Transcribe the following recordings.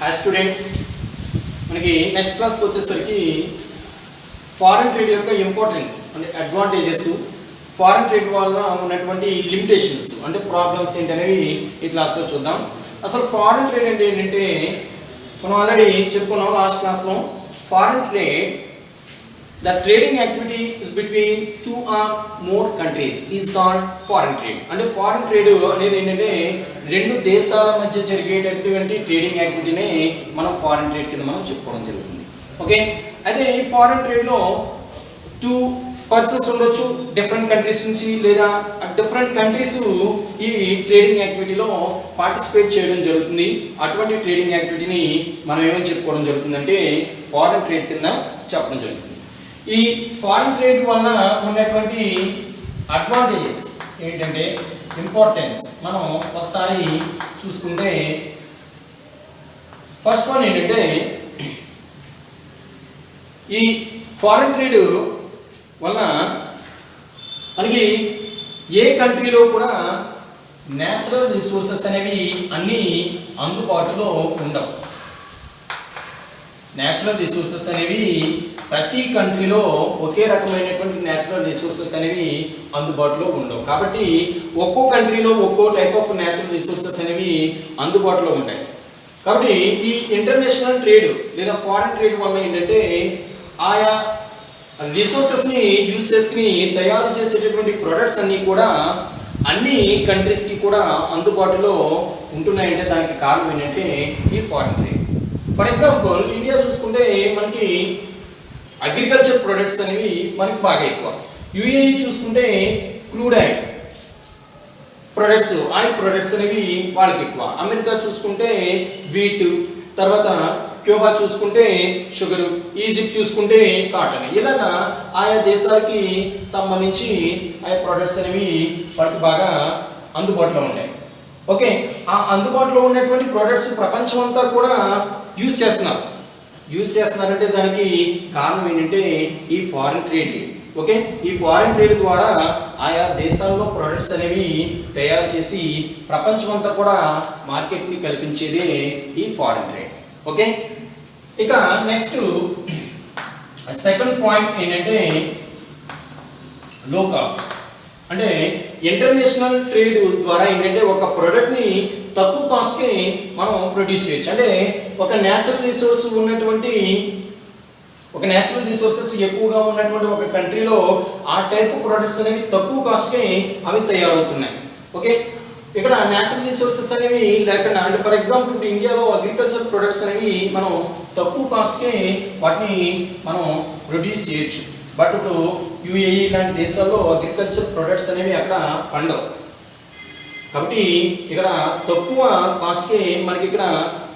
Hi students, మనకి next క్లాస్కి వచ్చేసరికి ఫారెన్ ట్రేడ్ యొక్క ఇంపార్టెన్స్ అంటే అడ్వాంటేజెస్, ఫారెన్ ట్రేడ్ వల్ల ఉన్నటువంటి లిమిటేషన్స్ అంటే ప్రాబ్లమ్స్ ఏంటనేవి ఈ క్లాస్లో చూద్దాం. అసలు ఫారెన్ ట్రేడ్ అంటే ఏంటంటే మనం ఆల్రెడీ చెప్పుకున్నాం లాస్ట్ క్లాస్లో. Foreign trade the trading activity is between 2 or more countries is called foreign trade. అంటే ఫారెన్ ట్రేడ్ అనేది ఏంటంటే రెండు దేశాల మధ్య జరిగేటటువంటి ట్రేడింగ్ యాక్టివిటీని మనం ఫారెన్ ట్రేడ్ కింద మనం చెప్పుకోవడం జరుగుతుంది. ఓకే, అయితే ఈ ఫారెన్ ట్రేడ్లో 2 పర్సన్స్ ఉండొచ్చు డిఫరెంట్ కంట్రీస్ నుంచి, లేదా డిఫరెంట్ కంట్రీస్ ఈ ట్రేడింగ్ యాక్టివిటీలో పార్టిసిపేట్ చేయడం జరుగుతుంది. అటువంటి ట్రేడింగ్ యాక్టివిటీని మనం ఏమని చెప్పుకోవడం జరుగుతుందంటే ఫారెన్ ట్రేడ్ కింద చెప్పడం జరుగుతుంది. ఈ ఫారెన్ ట్రేడ్ వలన ఉన్నటువంటి అడ్వాంటేజెస్ ఏంటంటే ఇంపార్టెన్స్ మనం ఒకసారి చూసుకుంటే, ఫస్ట్ వన్ ఏంటంటే ఈ ఫారెన్ ట్రేడ్ వలన మనకి ఏ కంట్రీలో కూడా న్యాచురల్ రిసోర్సెస్ అనేవి అన్నీ అందుబాటులో ఉండవు. న్యాచురల్ రిసోర్సెస్ అనేవి ప్రతి కంట్రీలో ఒకే రకమైనటువంటి న్యాచురల్ రిసోర్సెస్ అనేవి అందుబాటులో ఉండవు. కాబట్టి ఒక్కో కంట్రీలో ఒక్కో టైప్ ఆఫ్ న్యాచురల్ రిసోర్సెస్ అనేవి అందుబాటులో ఉంటాయి. కాబట్టి ఈ ఇంటర్నేషనల్ ట్రేడ్ లేదా ఫారెన్ ట్రేడ్ వల్ల ఏంటంటే ఆయా రిసోర్సెస్ని యూజ్ చేసుకుని తయారు చేసేటటువంటి ప్రొడక్ట్స్ అన్నీ కూడా అన్ని కంట్రీస్కి కూడా అందుబాటులో ఉంటున్నాయంటే దానికి కారణం ఏంటంటే ఈ foreign trade. For example India చూసుకుంటే మనకి అగ్రికల్చర్ ప్రొడక్ట్స్ అనేవి మనకి బాగా ఎక్కువ. యుఏఈ చూసుకుంటే crude oil products, oil products అనేవి వాళ్ళకి ఎక్కువ. అమెరికా చూసుకుంటే వీట్, తర్వాత క్యూబా చూసుకుంటే షుగరు, ఈజిప్ట్ చూసుకుంటే కాటన్. ఇలాగా ఆయా దేశాలకి సంబంధించి ఆయా ప్రొడక్ట్స్ అనేవి వాళ్ళకి బాగా అందుబాటులో ఉంటాయి. ఓకే, ఆ అందుబాటులో ఉన్నటువంటి ప్రొడక్ట్స్ ప్రపంచం అంతా కూడా యూజ్ చేస్తున్నారంటే దానికి కారణం ఏంటంటే ఈ ఫారిన్ ట్రేడ్. ఓకే, ఈ ఫారిన్ ట్రేడ్ ద్వారా ఆయా దేశాల్లో ప్రొడక్ట్స్ అనేవి తయారు చేసి ప్రపంచం అంతా కూడా మార్కెట్ని కల్పించేదే ఈ ఫారిన్ ట్రేడ్. ఓకే, ఇక నెక్స్ట్ సెకండ్ పాయింట్ ఏంటంటే లో కాస్ట్. అంటే ఇంటర్నేషనల్ ట్రేడ్ ద్వారా ఏంటంటే ఒక ప్రోడక్ట్ని తక్కువ కాస్ట్కి మనం ప్రొడ్యూస్ చేయొచ్చు. అంటే ఒక న్యాచురల్ రిసోర్సెస్ ఎక్కువగా ఉన్నటువంటి ఒక కంట్రీలో ఆ టైప్ ప్రొడక్ట్స్ అనేవి తక్కువ కాస్ట్కి అవి తయారవుతున్నాయి. ఓకే, ఇక్కడ న్యాచురల్ రిసోర్సెస్ అనేవి లేకుండా, అంటే ఫర్ ఎగ్జాంపుల్ ఇప్పుడు ఇండియాలో అగ్రికల్చర్ ప్రొడక్ట్స్ అనేవి మనం తక్కువ కాస్ట్కి వాటిని మనం ప్రొడ్యూస్ చేయొచ్చు. బట్ ఇప్పుడు యుఏఈ లాంటి దేశాల్లో అగ్రికల్చర్ ప్రొడక్ట్స్ అనేవి అక్కడ పండవు. కాబట్టి ఇక్కడ తక్కువ కాస్ట్కి మనకి ఇక్కడ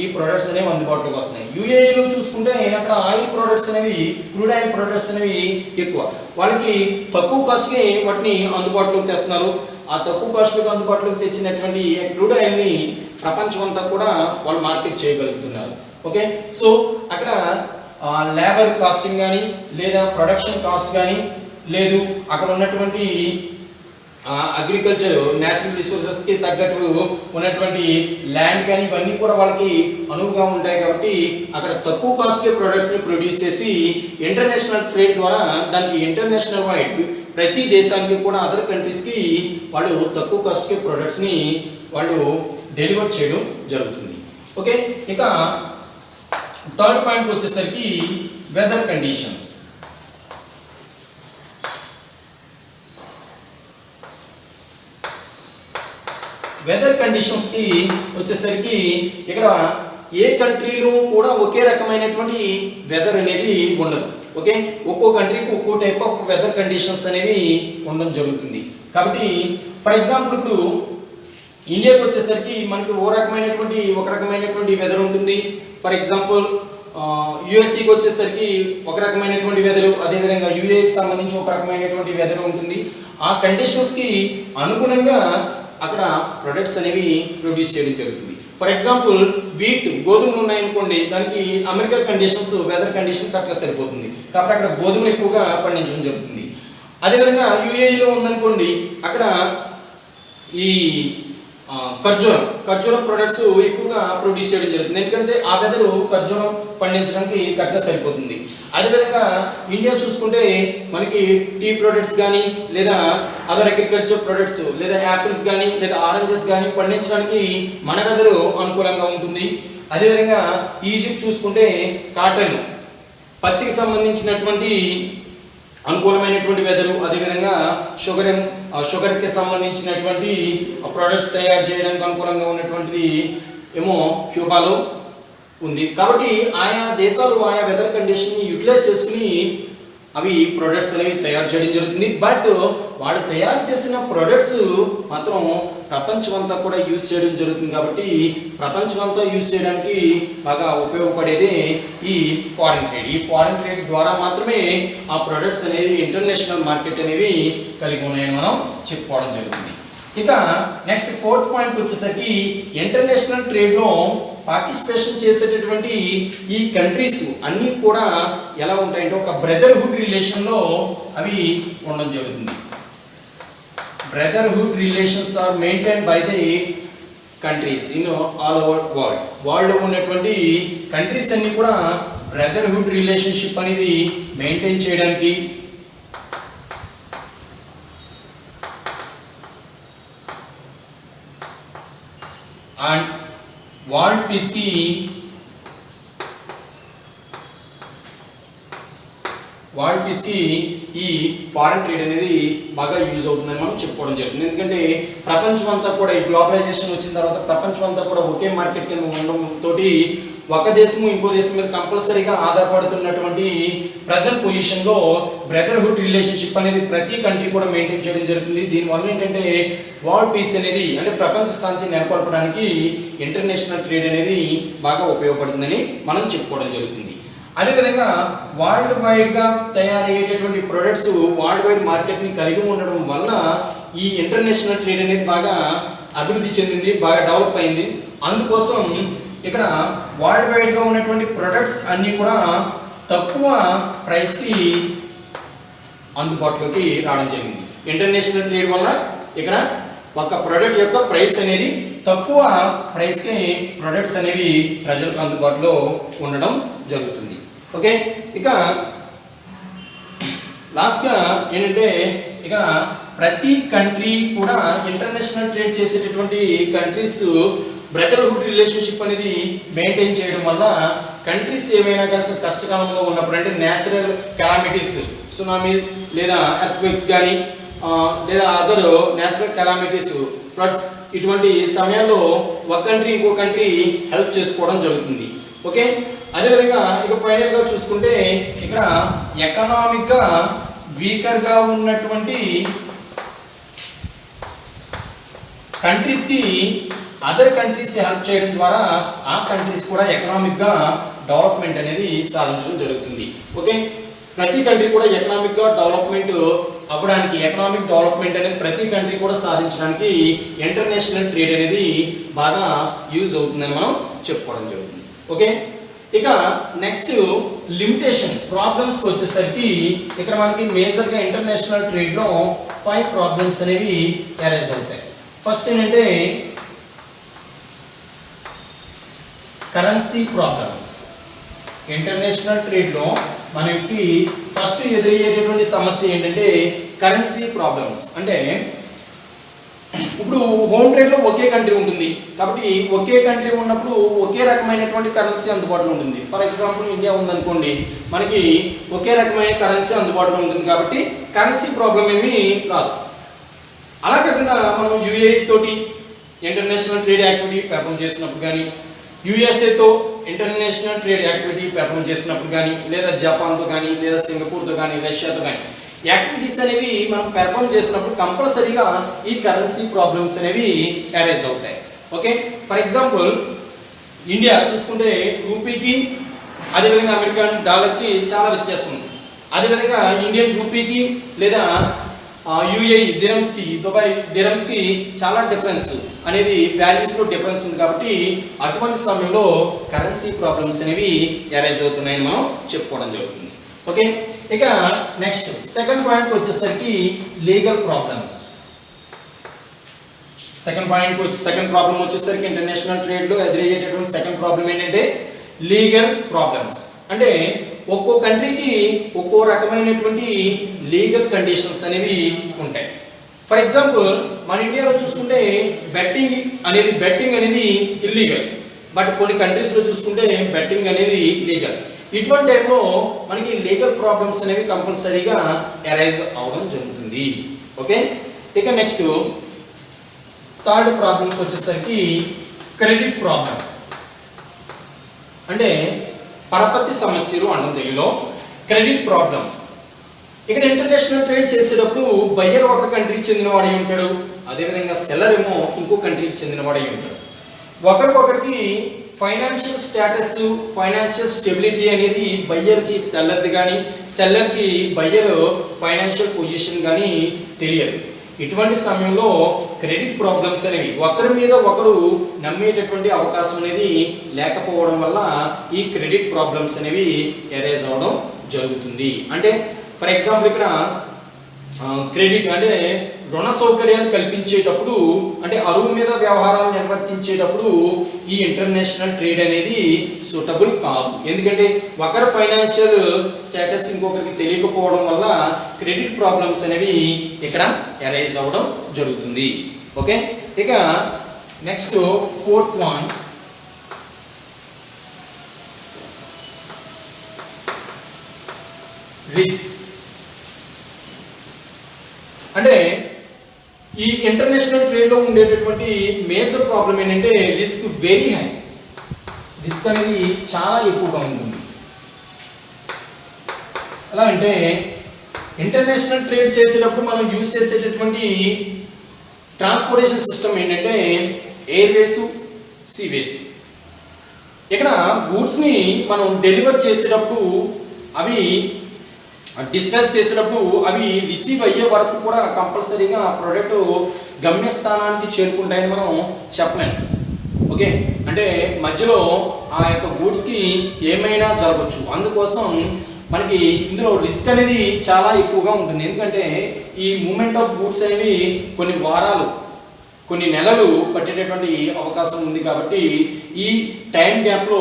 ఈ ప్రొడక్ట్స్ అనేవి అందుబాటులోకి వస్తున్నాయి. యుఏఈలో చూసుకుంటే అక్కడ ఆయిల్ ప్రొడక్ట్స్ అనేవి, క్రూడ్ ఆయిల్ ప్రొడక్ట్స్ అనేవి ఎక్కువ. వాళ్ళకి తక్కువ కాస్ట్కి వాటిని అందుబాటులోకి తెస్తున్నారు. ఆ తక్కువ కాస్ట్కి అందుబాటులోకి తెచ్చినటువంటి క్రూడ్ ఆయిల్ని ప్రపంచం అంతా కూడా వాళ్ళు మార్కెట్ చేయగలుగుతున్నారు. ఓకే, సో అక్కడ లేబర్ కాస్టింగ్ కానీ, లేదా ప్రొడక్షన్ కాస్ట్ కానీ, లేదు అక్కడ ఉన్నటువంటి అగ్రికల్చర్ న్యాచురల్ రిసోర్సెస్కి తగ్గట్టు ఉన్నటువంటి ల్యాండ్ కానీ ఇవన్నీ కూడా వాళ్ళకి అనువుగా ఉంటాయి. కాబట్టి అక్కడ తక్కువ కాస్ట్కి ప్రొడక్ట్స్ని ప్రొడ్యూస్ చేసి ఇంటర్నేషనల్ ట్రేడ్ ద్వారా దానికి ఇంటర్నేషనల్ వైడ్ ప్రతి దేశానికి కూడా అదర్ కంట్రీస్కి వాళ్ళు తక్కువ కాస్ట్కి ప్రొడక్ట్స్ని వాళ్ళు డెలివర్ చేయడం జరుగుతుంది. ఓకే, ఇక థర్డ్ పాయింట్ వచ్చేసరికి వెదర్ కండిషన్స్. వెదర్ కండిషన్స్కి వచ్చేసరికి ఇక్కడ ఏ కంట్రీలో కూడా ఒకే రకమైనటువంటి వెదర్ అనేది ఉండదు. ఓకే, ఒక్కో కంట్రీకి ఒక్కో టైప్ ఆఫ్ వెదర్ కండిషన్స్ అనేవి ఉండడం జరుగుతుంది. కాబట్టి ఫర్ ఎగ్జాంపుల్ ఇప్పుడు ఇండియాకి వచ్చేసరికి మనకి ఒక రకమైనటువంటి వెదర్ ఉంటుంది. ఫర్ ఎగ్జాంపుల్ యుఎస్సికి వచ్చేసరికి ఒక రకమైనటువంటి వెదరు, అదేవిధంగా యుఏకి సంబంధించి ఒక రకమైనటువంటి వెదర్ ఉంటుంది. ఆ కండిషన్స్కి అనుగుణంగా అక్కడ ప్రొడక్ట్స్ అనేవి ప్రొడ్యూస్ చేయడం జరుగుతుంది. ఫర్ ఎగ్జాంపుల్ వీట్, గోధుమలు ఉన్నాయనుకోండి, దానికి అమెరికా కండిషన్స్ వెదర్ కండిషన్ కరెక్ట్గా సరిపోతుంది. కాబట్టి అక్కడ గోధుమలు ఎక్కువగా పండించడం జరుగుతుంది. అదేవిధంగా యుఏఈలో ఉందనుకోండి, అక్కడ ఈ ఖర్జూరం ప్రొడక్ట్స్ ఎక్కువగా ప్రొడ్యూస్ చేయడం జరుగుతుంది. ఎందుకంటే ఆ వెదరు ఖర్జూరం పండించడానికి కరెక్ట్గా సరిపోతుంది. అదేవిధంగా ఇండియా చూసుకుంటే మనకి టీ ప్రొడక్ట్స్ కానీ లేదా అదర్ అగ్రికల్చర్ ప్రొడక్ట్స్ లేదా యాపిల్స్ కానీ లేదా ఆరెంజెస్ కానీ పండించడానికి మన వెదరు అనుకూలంగా ఉంటుంది. అదేవిధంగా ఈజిప్ట్ చూసుకుంటే కాటన్ పత్తికి సంబంధించినటువంటి అనుకూలమైనటువంటి వెదరు, అదేవిధంగా షుగర్కి సంబంధించినటువంటి ప్రొడక్ట్స్ తయారు చేయడానికి అనుకూలంగా ఉన్నటువంటిది ఏమో క్యూబాలో ఉంది. కాబట్టి ఆయా దేశాలు ఆయా వెదర్ కండిషన్ని యూటిలైజ్ చేసుకుని అవి ప్రొడక్ట్స్ అనేవి తయారు చేయడం జరుగుతుంది. బట్ వాళ్ళు తయారు చేసిన ప్రొడక్ట్స్ మాత్రం ప్రపంచం అంతా కూడా యూజ్ చేయడం జరుగుతుంది. కాబట్టి ప్రపంచం అంతా యూజ్ చేయడానికి బాగా ఉపయోగపడేది ఈ ఫారిన్ ట్రేడ్. ఈ ఫారిన్ ట్రేడ్ ద్వారా మాత్రమే ఆ ప్రొడక్ట్స్ అనేవి ఇంటర్నేషనల్ మార్కెట్ అనేవి కలిగి ఉన్నాయని మనం చెప్పుకోవడం జరుగుతుంది. ఇక నెక్స్ట్ ఫోర్త్ పాయింట్ వచ్చేసరికి ఇంటర్నేషనల్ ట్రేడ్లో పార్టిసిపేషన్ చేసేటటువంటి ఈ కంట్రీస్ అన్నీ కూడా ఎలా ఉంటాయంటే ఒక బ్రదర్హుడ్ రిలేషన్లో అవి ఉండడం జరుగుతుంది. Brotherhood relations are maintain by the countries in all over వరల్డ్లో ఉన్నటువంటి కంట్రీస్ అన్నీ కూడా బ్రదర్హుడ్ రిలేషన్షిప్ అనేది మెయింటైన్ చేయడానికి అండ్ వరల్డ్ పీస్కి ఈ ఫారెన్ ట్రేడ్ అనేది బాగా యూజ్ అవుతుందని మనం చెప్పుకోవడం జరుగుతుంది. ఎందుకంటే ప్రపంచం అంతా కూడా ఈ గ్లోబలైజేషన్ వచ్చిన తర్వాత ప్రపంచం అంతా కూడా ఒకే మార్కెట్ కింద ఉండడంతో ఒక దేశము ఇంకో దేశం మీద కంపల్సరీగా ఆధారపడుతున్నటువంటి ప్రజెంట్ పొజిషన్లో బ్రదర్హుడ్ రిలేషన్షిప్ అనేది ప్రతి కంట్రీ కూడా మెయింటైన్ చేయడం జరుగుతుంది. దీనివల్ల ఏంటంటే వరల్డ్ పీస్ అనేది అంటే ప్రపంచ శాంతి నెలకొల్పడానికి ఇంటర్నేషనల్ ట్రేడ్ అనేది బాగా ఉపయోగపడుతుందని మనం చెప్పుకోవడం జరుగుతుంది. అదేవిధంగా వరల్డ్ వైడ్గా తయారయ్యేటటువంటి ప్రొడక్ట్స్ వరల్డ్ వైడ్ మార్కెట్ని కలిగి ఉండడం వలన ఈ ఇంటర్నేషనల్ ట్రేడ్ అనేది బాగా అభివృద్ధి చెందింది, బాగా డెవలప్ అయింది. అందుకోసం ఇక్కడ వరల్డ్ వైడ్గా ఉన్నటువంటి ప్రొడక్ట్స్ అన్నీ కూడా తక్కువ ప్రైస్కి అందుబాటులోకి రావడం జరిగింది. ఇంటర్నేషనల్ ట్రేడ్ వల్ల ఇక్కడ ఒక ప్రోడక్ట్ యొక్క ప్రైస్ అనేది తక్కువ ప్రైస్కి ప్రొడక్ట్స్ అనేవి ప్రజలకు అందుబాటులో ఉండడం జరుగుతుంది. ఓకే, ఇక లాస్ట్గా ఏంటంటే ఇక ప్రతి కంట్రీ కూడా ఇంటర్నేషనల్ ట్రేడ్ చేసేటటువంటి కంట్రీస్ బ్రదర్హుడ్ రిలేషన్షిప్ అనేది మెయింటైన్ చేయడం వల్ల కంట్రీస్ ఏవైనా కనుక కష్టకాలంలో ఉన్నప్పుడు అంటే న్యాచురల్ కెలామిటీస్ సునామీ లేదా ఎర్త్క్వేక్స్ కానీ లేదా అదర్ న్యాచురల్ కెలామిటీస్ ఫ్లడ్స్ ఇటువంటి సమయాల్లో ఒక కంట్రీ ఇంకో కంట్రీ హెల్ప్ చేసుకోవడం జరుగుతుంది. ఓకే, అదేవిధంగా ఇక ఫైనల్గా చూసుకుంటే ఇక్కడ ఎకనామిక్గా వీకర్గా ఉన్నటువంటి కంట్రీస్కి అదర్ కంట్రీస్ హెల్ప్ చేయడం ద్వారా ఆ కంట్రీస్ కూడా ఎకనామిక్గా డెవలప్మెంట్ అనేది సాధించడం జరుగుతుంది. ఓకే, ప్రతి కంట్రీ కూడా ఎకనామిక్గా డెవలప్మెంట్ అవ్వడానికి ఎకనామిక్ డెవలప్మెంట్ అనేది ప్రతి కంట్రీ కూడా సాధించడానికి ఇంటర్నేషనల్ ట్రేడ్ అనేది బాగా యూజ్ అవుతుందని మనం చెప్పుకోవడం జరుగుతుంది. ఓకే, ఇక నెక్స్ట్ లిమిటేషన్ ప్రాబ్లమ్స్కి వచ్చేసరికి ఇక్కడ మనకి మేజర్గా ఇంటర్నేషనల్ ట్రేడ్లో 5 ప్రాబ్లమ్స్ అనేవి అరైజ్ అవుతాయి. ఫస్ట్ ఏంటంటే కరెన్సీ ప్రాబ్లమ్స్. ఇంటర్నేషనల్ ట్రేడ్లో మనకి ఫస్ట్ ఎదురయ్యేటటువంటి సమస్య ఏంటంటే కరెన్సీ ప్రాబ్లమ్స్. అంటే ఇప్పుడు హోమ్ ట్రేడ్లో ఒకే కంట్రీ ఉంటుంది కాబట్టి ఒకే కంట్రీ ఉన్నప్పుడు ఒకే రకమైనటువంటి కరెన్సీ అందుబాటులో ఉంటుంది. ఫర్ ఎగ్జాంపుల్ ఇండియా ఉందనుకోండి, మనకి ఒకే రకమైన కరెన్సీ అందుబాటులో ఉంటుంది కాబట్టి కరెన్సీ ప్రాబ్లం ఏమీ రాదు. అలా కాకుండా మనం యూఏఈ తోటి ఇంటర్నేషనల్ ట్రేడ్ యాక్టివిటీ పెర్ఫామ్ చేసినప్పుడు కానీ, యూఎస్ఏతో ఇంటర్నేషనల్ ట్రేడ్ యాక్టివిటీ పెర్ఫామ్ చేసినప్పుడు కానీ, లేదా జపాన్తో కానీ, లేదా సింగపూర్తో కానీ, రష్యాతో కానీ యాక్టివిటీస్ అనేవి మనం పెర్ఫామ్ చేసినప్పుడు కంపల్సరీగా ఈ కరెన్సీ ప్రాబ్లమ్స్ అనేవి అరైజ్ అవుతాయి. ఓకే, ఫర్ ఎగ్జాంపుల్ ఇండియా చూసుకుంటే రూపీకి అదేవిధంగా అమెరికన్ డాలర్కి చాలా వ్యత్యాసం ఉంది. అదేవిధంగా ఇండియన్ రూపీకి లేదా యూఏఈ దిరమ్స్కి, దుబాయ్ దిరమ్స్కి చాలా డిఫరెన్స్ అనేది వాల్యూస్లో డిఫరెన్స్ ఉంది. కాబట్టి అటువంటి సమయంలో కరెన్సీ ప్రాబ్లమ్స్ అనేవి అరైజ్ అవుతున్నాయని మనం చెప్పుకోవడం జరుగుతుంది. ఓకే, ఇక నెక్స్ట్ సెకండ్ పాయింట్ వచ్చేసరికి లీగల్ ప్రాబ్లమ్స్. సెకండ్ పాయింట్ వచ్చి సెకండ్ ప్రాబ్లం వచ్చేసరికి ఇంటర్నేషనల్ ట్రేడ్ లో ఎదురయ్యేటటువంటి సెకండ్ ప్రాబ్లం ఏంటంటే లీగల్ ప్రాబ్లమ్స్. అంటే ఒక్కో కంట్రీకి ఒక్కో రకమైనటువంటి లీగల్ కండిషన్స్ అనేవి ఉంటాయి. ఫర్ ఎగ్జాంపుల్ మన ఇండియాలో చూసుకుంటే బెట్టింగ్ అనేది ఇల్లీగల్, బట్ కొన్ని కంట్రీస్ లో చూసుకుంటే బెట్టింగ్ అనేది లీగల్. ఇటువంటి టైంలో మనకి లీగల్ ప్రాబ్లమ్స్ అనేవి కంపల్సరీగా అరైజ్ అవడం జరుగుతుంది. ఓకే, ఇక నెక్స్ట్ థర్డ్ ప్రాబ్లంకి వచ్చేసరికి క్రెడిట్ ప్రాబ్లం, అంటే పరపతి సమస్యలు అనడం తెలుగులో క్రెడిట్ ప్రాబ్లం. ఇక్కడ ఇంటర్నేషనల్ ట్రేడ్ చేసేటప్పుడు బయ్యర్ ఒక కంట్రీకి చెందినవాడై ఉంటాడు, అదేవిధంగా సెల్లర్ ఏమో ఇంకో కంట్రీకి చెందినవాడై ఉంటాడు. ఒకరికొకరికి ఫైనాన్షియల్ స్టేటస్, ఫైనాన్షియల్ స్టెబిలిటీ అనేది బయ్యర్కి సెల్లర్ది కానీ, సెల్లర్కి బయ్యర్ ఫైనాన్షియల్ పొజిషన్ కానీ తెలియదు. ఇటువంటి సమయంలో క్రెడిట్ ప్రాబ్లమ్స్ అనేవి ఒకరి మీద ఒకరు నమ్మేటటువంటి అవకాశం అనేది లేకపోవడం వల్ల ఈ క్రెడిట్ ప్రాబ్లమ్స్ అనేవి అరైజ్ అవడం జరుగుతుంది. అంటే ఫర్ ఎగ్జాంపుల్ ఇక్కడ క్రెడిట్ అంటే రుణ సౌకర్యాలు కల్పించేటప్పుడు, అంటే అరువు మీద వ్యవహారాలు నిర్వర్తించేటప్పుడు ఈ ఇంటర్నేషనల్ ట్రేడ్ అనేది సూటబుల్ కాదు. ఎందుకంటే ఒకరి ఫైనాన్షియల్ స్టేటస్ ఇంకొకరికి తెలియకపోవడం వల్ల క్రెడిట్ ప్రాబ్లమ్స్ అనేవి ఇక్కడ అరైజ్ అవ్వడం జరుగుతుంది. ఓకే, ఇక నెక్స్ట్ ఫోర్త్ వన్ రిస్క్. అంటే ఈ ఇంటర్నేషనల్ ట్రేడ్ లో ఉండేటటువంటి మేజర్ ప్రాబ్లం ఏంటంటే రిస్క్ వెరీ హై, రిస్క్ అనేది చాలా ఎక్కువగా ఉంటుంది. ఎలా అంటే ఇంటర్నేషనల్ ట్రేడ్ చేసేటప్పుడు మనం యూజ్ చేసేటటువంటి ట్రాన్స్పోర్టేషన్ సిస్టమ్ ఏంటంటే ఎయిర్వేస్, సీవేస్. ఇక్కడ గూడ్స్ని మనం డెలివర్ చేసేటప్పుడు అవి డిస్పాచ్ చేసేటప్పుడు అవి రిసీవ్ అయ్యే వరకు కూడా కంపల్సరీగా ప్రోడక్ట్ గమ్యస్థానానికి చేరుకుంటాయని మనం చెప్పలేము. ఓకే, అంటే మధ్యలో ఆ యొక్క గూడ్స్కి ఏమైనా జరగవచ్చు. అందుకోసం మనకి ఇందులో రిస్క్ అనేది చాలా ఎక్కువగా ఉంటుంది. ఎందుకంటే ఈ మూమెంట్ ఆఫ్ గూడ్స్ అనేవి కొన్ని వారాలు, కొన్ని నెలలు పట్టేటటువంటి అవకాశం ఉంది. కాబట్టి ఈ టైం గ్యాప్లో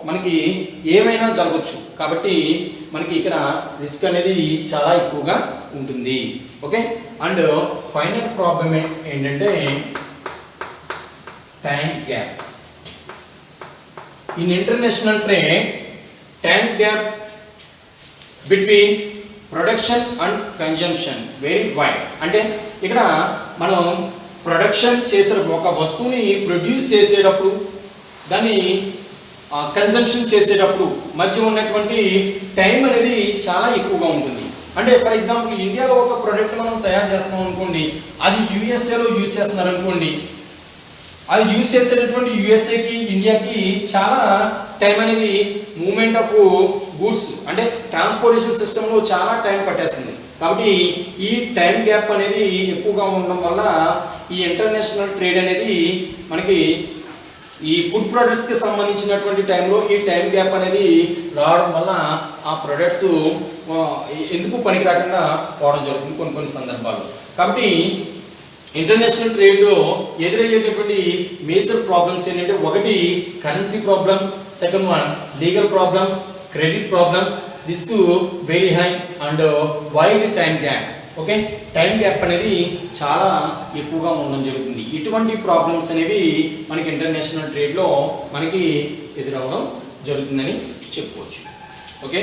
మనకి ఏమైనా జరగవచ్చు. కాబట్టి మనకి ఇక్కడ రిస్క్ అనేది చాలా ఎక్కువగా ఉంటుంది. ఓకే, అండ్ ఫైనల్ ప్రాబ్లం ఏంటంటే time gap. In international trade time gap between production and consumption very wide. అంటే ఇక్కడ మనం ప్రొడక్షన్ చేసేటప్పుడు ఒక వస్తువుని ప్రొడ్యూస్ చేసేటప్పుడు దాన్ని కన్జంప్షన్ చేసేటప్పుడు మధ్య ఉన్నటువంటి టైం అనేది చాలా ఎక్కువగా ఉంటుంది. అంటే ఫర్ ఎగ్జాంపుల్ ఇండియాలో ఒక ప్రోడక్ట్ మనం తయారు చేస్తున్నాం అనుకోండి, అది యూఎస్ఏలో యూజ్ చేస్తున్నారు అనుకోండి, అది యూజ్ చేసేటటువంటి యూఎస్ఏకి ఇండియాకి చాలా టైం అనేది మూమెంట్ ఆఫ్ గూడ్స్ అంటే ట్రాన్స్పోర్టేషన్ సిస్టంలో చాలా టైం పట్టేస్తుంది. కాబట్టి ఈ టైం గ్యాప్ అనేది ఎక్కువగా ఉండడం వల్ల ఈ ఇంటర్నేషనల్ ట్రేడ్ అనేది మనకి ఈ ఫుడ్ ప్రొడక్ట్స్కి సంబంధించినటువంటి టైంలో ఈ టైం గ్యాప్ అనేది రావడం వల్ల ఆ ప్రొడక్ట్స్ ఎందుకు పనికి రాకుండా పోవడం జరుగుతుంది కొన్ని సందర్భాలు. కాబట్టి ఇంటర్నేషనల్ ట్రేడ్లో ఎదురయ్యేటటువంటి మేజర్ ప్రాబ్లమ్స్ ఏంటంటే ఒకటి currency problem, second one legal problems, credit problems, risk very high and wide time gap. Okay, time gap అనేది చాలా ఎక్కువగా ఉండడం జరుగుతుంది. ఇటువంటి ప్రాబ్లమ్స్ అనేవి మనకి ఇంటర్నేషనల్ ట్రేడ్లో మనకి ఎదురవడం జరుగుతుందని చెప్పుకోవచ్చు. ఓకే.